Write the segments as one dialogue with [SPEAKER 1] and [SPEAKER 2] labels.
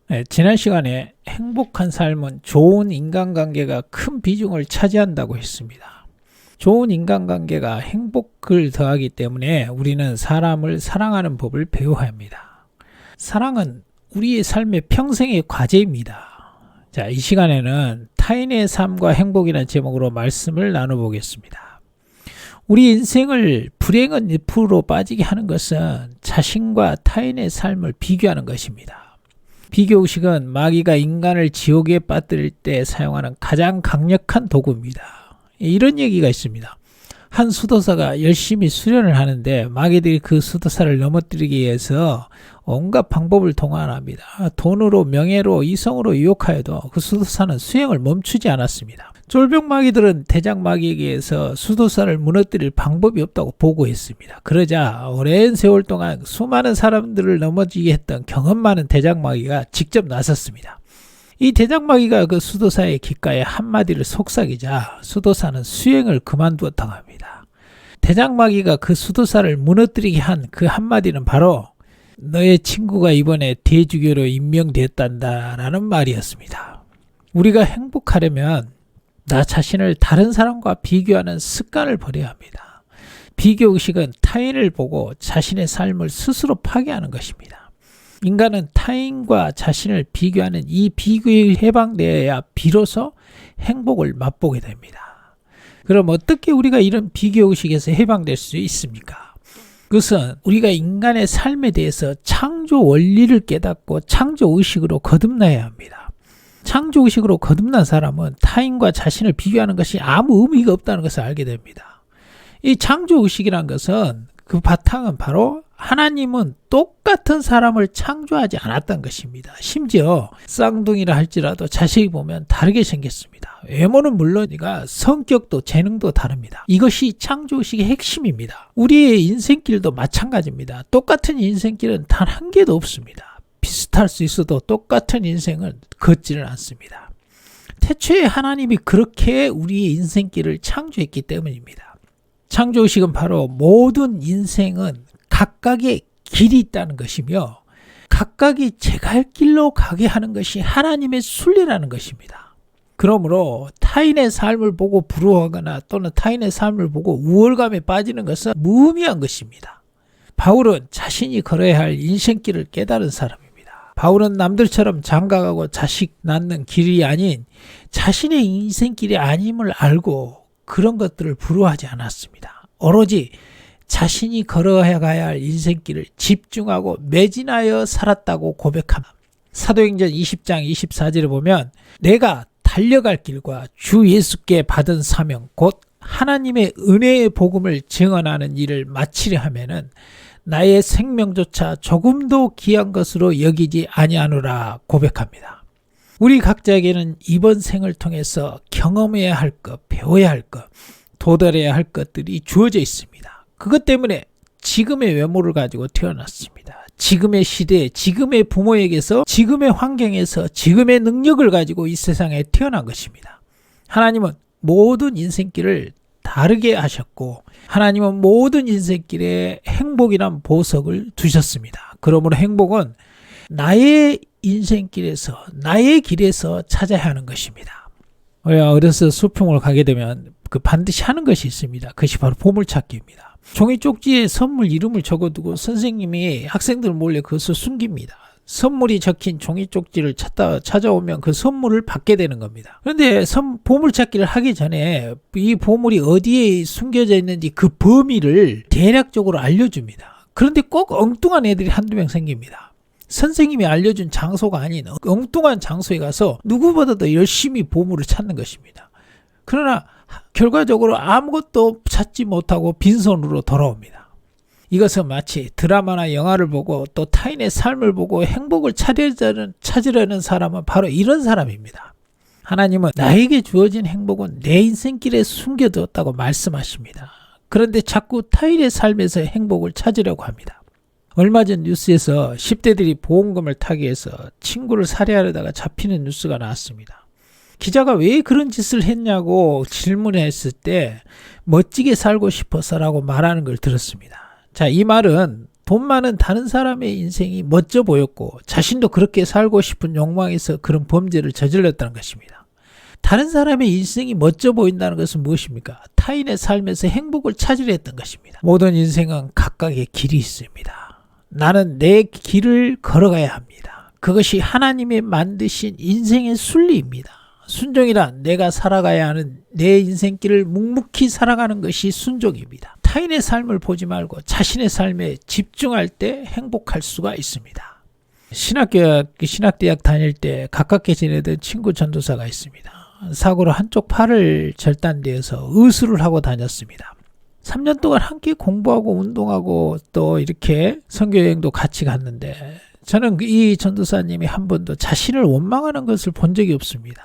[SPEAKER 1] 네, 지난 시간에 행복한 삶은 좋은 인간관계가 큰 비중을 차지한다고 했습니다. 좋은 인간관계가 행복을 더하기 때문에 우리는 사람을 사랑하는 법을 배워야 합니다. 사랑은 우리의 삶의 평생의 과제입니다. 자, 이 시간에는 타인의 삶과 행복이라는 제목으로 말씀을 나눠보겠습니다. 우리 인생을 불행한 늪으로 빠지게 하는 것은 자신과 타인의 삶을 비교하는 것입니다. 비교의식은 마귀가 인간을 지옥에 빠뜨릴 때 사용하는 가장 강력한 도구입니다. 이런 얘기가 있습니다. 한 수도사가 열심히 수련을 하는데 마귀들이 그 수도사를 넘어뜨리기 위해서 온갖 방법을 동원합니다. 돈으로, 명예로, 이성으로 유혹하여도 그 수도사는 수행을 멈추지 않았습니다. 쫄병 마귀들은 대장 마귀에게 의해서 수도사를 무너뜨릴 방법이 없다고 보고했습니다. 그러자 오랜 세월 동안 수많은 사람들을 넘어지게 했던 경험 많은 대장 마귀가 직접 나섰습니다. 이 대장 마귀가 그 수도사의 귓가에 한마디를 속삭이자 수도사는 수행을 그만두었다고 합니다. 대장 마귀가 그 수도사를 무너뜨리게 한 그 한마디는 바로 너의 친구가 이번에 대주교로 임명되었단다라는 말이었습니다. 우리가 행복하려면 나 자신을 다른 사람과 비교하는 습관을 버려야 합니다. 비교의식은 타인을 보고 자신의 삶을 스스로 파괴하는 것입니다. 인간은 타인과 자신을 비교하는 이 비교에 해방되어야 비로소 행복을 맛보게 됩니다. 그럼 어떻게 우리가 이런 비교의식에서 해방될 수 있습니까? 그것은 우리가 인간의 삶에 대해서 창조 원리를 깨닫고 창조의식으로 거듭나야 합니다. 창조의식으로 거듭난 사람은 타인과 자신을 비교하는 것이 아무 의미가 없다는 것을 알게 됩니다. 이 창조의식이란 것은 그 바탕은 바로 하나님은 똑같은 사람을 창조하지 않았던 것입니다. 심지어 쌍둥이라 할지라도 자세히 보면 다르게 생겼습니다. 외모는 물론이가 성격도 재능도 다릅니다. 이것이 창조의식의 핵심입니다. 우리의 인생길도 마찬가지입니다. 똑같은 인생길은 단 한 개도 없습니다. 비슷할 수 있어도 똑같은 인생을 걷지는 않습니다. 태초에 하나님이 그렇게 우리의 인생길을 창조했기 때문입니다. 창조의식은 바로 모든 인생은 각각의 길이 있다는 것이며 각각이 제 갈 길로 가게 하는 것이 하나님의 순리라는 것입니다. 그러므로 타인의 삶을 보고 부러워하거나 또는 타인의 삶을 보고 우월감에 빠지는 것은 무의미한 것입니다. 바울은 자신이 걸어야 할 인생길을 깨달은 사람입니다. 바울은 남들처럼 장가가고 자식 낳는 길이 아닌 자신의 인생길이 아님을 알고 그런 것들을 부러워하지 않았습니다. 오로지 자신이 걸어가야 할 인생길을 집중하고 매진하여 살았다고 고백합니다. 사도행전 20장 24절에 보면 내가 달려갈 길과 주 예수께 받은 사명 곧 하나님의 은혜의 복음을 증언하는 일을 마치려 하면은 나의 생명조차 조금도 귀한 것으로 여기지 아니하노라 고백합니다. 우리 각자에게는 이번 생을 통해서 경험해야 할 것, 배워야 할 것, 도달해야 할 것들이 주어져 있습니다. 그것 때문에 지금의 외모를 가지고 태어났습니다. 지금의 시대에, 지금의 부모에게서, 지금의 환경에서, 지금의 능력을 가지고 이 세상에 태어난 것입니다. 하나님은 모든 인생길을 다르게 하셨고 하나님은 모든 인생길에 행복이란 보석을 두셨습니다. 그러므로 행복은 나의 인생길에서 나의 길에서 찾아야 하는 것입니다. 우리가 어려서 수평을 가게 되면 반드시 하는 것이 있습니다. 그것이 바로 보물찾기입니다. 종이 쪽지에 선물 이름을 적어두고 선생님이 학생들 몰래 그것을 숨깁니다. 선물이 적힌 종이 쪽지를 찾아오면 그 선물을 받게 되는 겁니다. 그런데 보물찾기를 하기 전에 이 보물이 어디에 숨겨져 있는지 그 범위를 대략적으로 알려줍니다. 그런데 꼭 엉뚱한 애들이 한두 명 생깁니다. 선생님이 알려준 장소가 아닌 엉뚱한 장소에 가서 누구보다도 열심히 보물을 찾는 것입니다. 그러나 결과적으로 아무것도 찾지 못하고 빈손으로 돌아옵니다. 이것은 마치 드라마나 영화를 보고 또 타인의 삶을 보고 행복을 찾으려는 사람은 바로 이런 사람입니다. 하나님은 나에게 주어진 행복은 내 인생길에 숨겨두었다고 말씀하십니다. 그런데 자꾸 타인의 삶에서 행복을 찾으려고 합니다. 얼마 전 뉴스에서 10대들이 보험금을 타기 위해서 친구를 살해하려다가 잡히는 뉴스가 나왔습니다. 기자가 왜 그런 짓을 했냐고 질문했을 때 멋지게 살고 싶어서라고 말하는 걸 들었습니다. 자, 이 말은 돈 많은 다른 사람의 인생이 멋져 보였고 자신도 그렇게 살고 싶은 욕망에서 그런 범죄를 저질렀다는 것입니다. 다른 사람의 인생이 멋져 보인다는 것은 무엇입니까? 타인의 삶에서 행복을 찾으려 했던 것입니다. 모든 인생은 각각의 길이 있습니다. 나는 내 길을 걸어가야 합니다. 그것이 하나님이 만드신 인생의 순리입니다. 순종이란 내가 살아가야 하는 내 인생길을 묵묵히 살아가는 것이 순종입니다. 타인의 삶을 보지 말고 자신의 삶에 집중할 때 행복할 수가 있습니다. 신학대학 다닐 때 가깝게 지내던 친구 전도사가 있습니다. 사고로 한쪽 팔을 절단되어서 의수를 하고 다녔습니다. 3년 동안 함께 공부하고 운동하고 또 이렇게 선교여행도 같이 갔는데 저는 이 전도사님이 한 번도 자신을 원망하는 것을 본 적이 없습니다.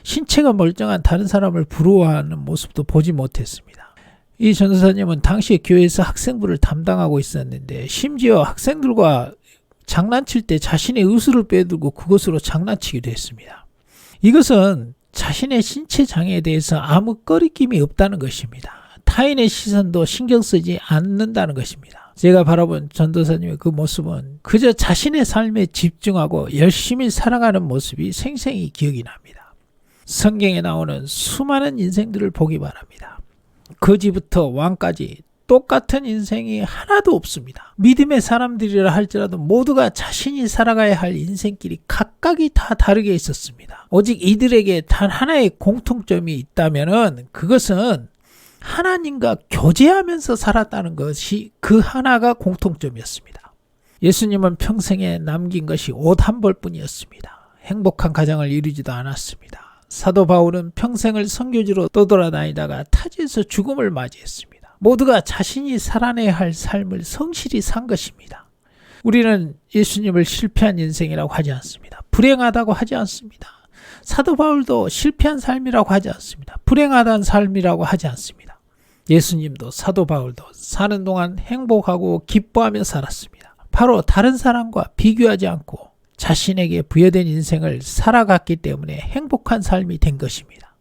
[SPEAKER 1] 신체가 멀쩡한 다른 사람을 부러워하는 모습도 보지 못했습니다. 이 전도사님은 당시 교회에서 학생부를 담당하고 있었는데 심지어 학생들과 장난칠 때 자신의 의수를 빼들고 그것으로 장난치기도 했습니다. 이것은 자신의 신체 장애에 대해서 아무 꺼리낌이 없다는 것입니다. 타인의 시선도 신경 쓰지 않는다는 것입니다. 제가 바라본 전도사님의 그 모습은 그저 자신의 삶에 집중하고 열심히 살아가는 모습이 생생히 기억이 납니다. 성경에 나오는 수많은 인생들을 보기 바랍니다. 거지부터 왕까지 똑같은 인생이 하나도 없습니다. 믿음의 사람들이라 할지라도 모두가 자신이 살아가야 할 인생길이 각각이 다 다르게 있었습니다. 오직 이들에게 단 하나의 공통점이 있다면 그것은 하나님과 교제하면서 살았다는 것이 그 하나가 공통점이었습니다. 예수님은 평생에 남긴 것이 옷 한 벌뿐이었습니다. 행복한 가정을 이루지도 않았습니다. 사도 바울은 평생을 선교지로 떠돌아다니다가 타지에서 죽음을 맞이했습니다. 모두가 자신이 살아내야 할 삶을 성실히 산 것입니다. 우리는 예수님을 실패한 인생이라고 하지 않습니다. 불행하다고 하지 않습니다. 사도 바울도 실패한 삶이라고 하지 않습니다. 불행하다는 삶이라고 하지 않습니다. 예수님도 사도 바울도 사는 동안 행복하고 기뻐하며 살았습니다. 바로 다른 사람과 비교하지 않고 자신에게 부여된 인생을 살아갔기 때문에 행복한 삶이 된 것입니다.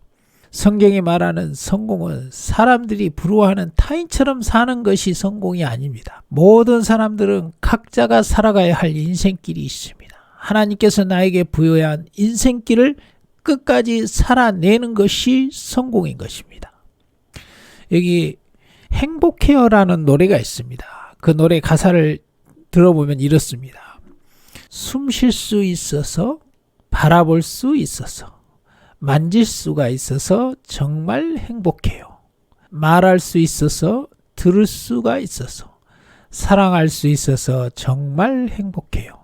[SPEAKER 1] 성경이 말하는 성공은 사람들이 부러워하는 타인처럼 사는 것이 성공이 아닙니다. 모든 사람들은 각자가 살아가야 할 인생길이 있습니다. 하나님께서 나에게 부여한 인생길을 끝까지 살아내는 것이 성공인 것입니다. 여기 행복해요라는 노래가 있습니다. 그 노래 가사를 들어보면 이렇습니다. 숨 쉴 수 있어서, 바라볼 수 있어서, 만질 수가 있어서 정말 행복해요. 말할 수 있어서, 들을 수가 있어서, 사랑할 수 있어서 정말 행복해요.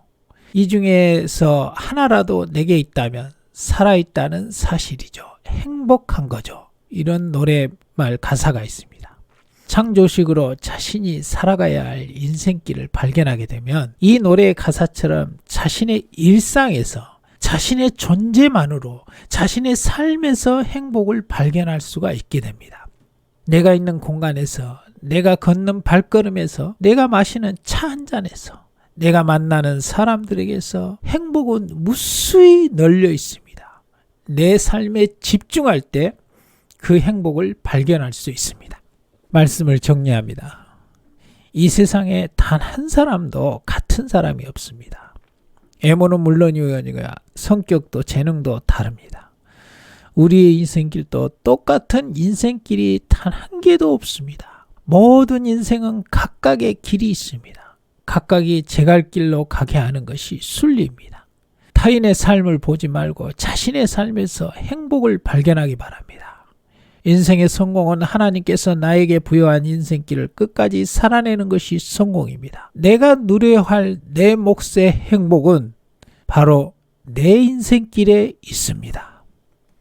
[SPEAKER 1] 이 중에서 하나라도 내게 있다면 살아있다는 사실이죠. 행복한 거죠. 이런 노래말 가사가 있습니다. 창조식으로 자신이 살아가야 할 인생길을 발견하게 되면 이 노래의 가사처럼 자신의 일상에서 자신의 존재만으로 자신의 삶에서 행복을 발견할 수가 있게 됩니다. 내가 있는 공간에서, 내가 걷는 발걸음에서, 내가 마시는 차 한 잔에서, 내가 만나는 사람들에게서 행복은 무수히 널려 있습니다. 내 삶에 집중할 때 그 행복을 발견할 수 있습니다. 말씀을 정리합니다. 이 세상에 단 한 사람도 같은 사람이 없습니다. 외모는 물론이고요, 성격도 재능도 다릅니다. 우리의 인생길도 똑같은 인생길이 단 한 개도 없습니다. 모든 인생은 각각의 길이 있습니다. 각각이 제 갈 길로 가게 하는 것이 순리입니다. 타인의 삶을 보지 말고 자신의 삶에서 행복을 발견하기 바랍니다. 인생의 성공은 하나님께서 나에게 부여한 인생길을 끝까지 살아내는 것이 성공입니다. 내가 누려야 할 내 몫의 행복은 바로 내 인생길에 있습니다.